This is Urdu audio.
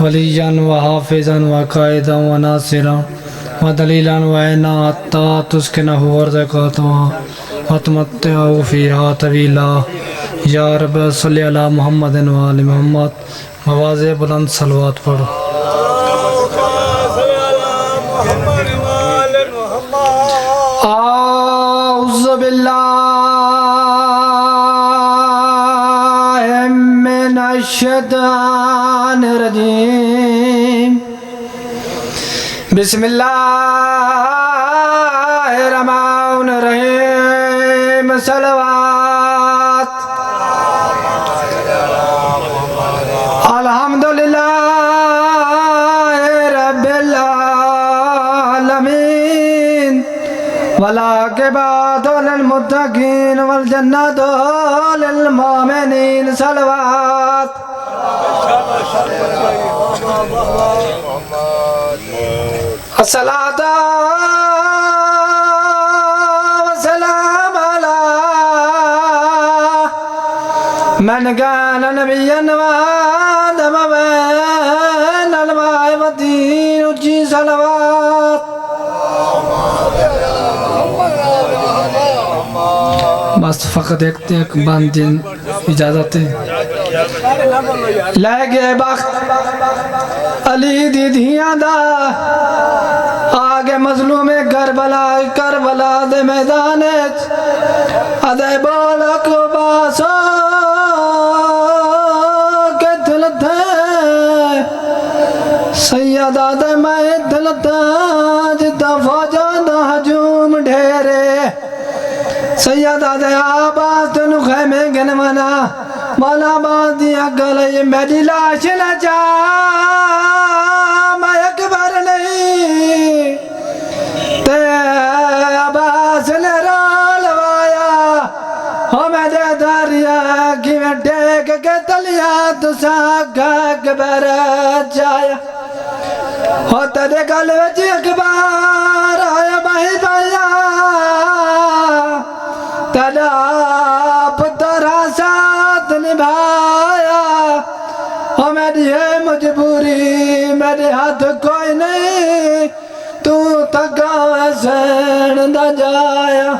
وليا وحافظا وقائدا وناصرا ودليلا وعينا حتى تسكنه أرضك وتمتعه فيها طويلا یا رب صلی علی محمد وآل محمد مواضع بلند صلوات پڑھو اعوذ باللہ من الشیطان الرجیم بسم اللہ الرحمن الرحیم صلوات الحمدللہ رب العالمین والعاقبۃ للمتقین والجنۃ للمؤمنین صلوات الصلاۃ والسلام علی من كان نبيا وآدم بين الماء والطين اونچی صلوات بس فقط ایک بند اجازت ہے لے گئے بخت علی دی دھیاں دا آگے مظلوم کربلا دے میدان ادے بول کو باسو کے دل دے سیدہ دے میں دل دے جدہ فوجاں دا ہجوم ڈھیرے سیدہ دے آباز تنو خیمے گنوانا مولا باز دیا گلے میری لاش نہ جا میں اکبر نہیں تے عباس نے رول وایا ہو میں دے داریا کی میں ڈیک کے تلیا تو ساکھا اکبر جایا ہو تیرے گلے وچی اکبر آیا بھائی بھایا تیرا پترا ساتھ نبھایا ہو میری ہے مجبوری میرے ہاتھ کوئی نہیں تو تکا سین دا جایا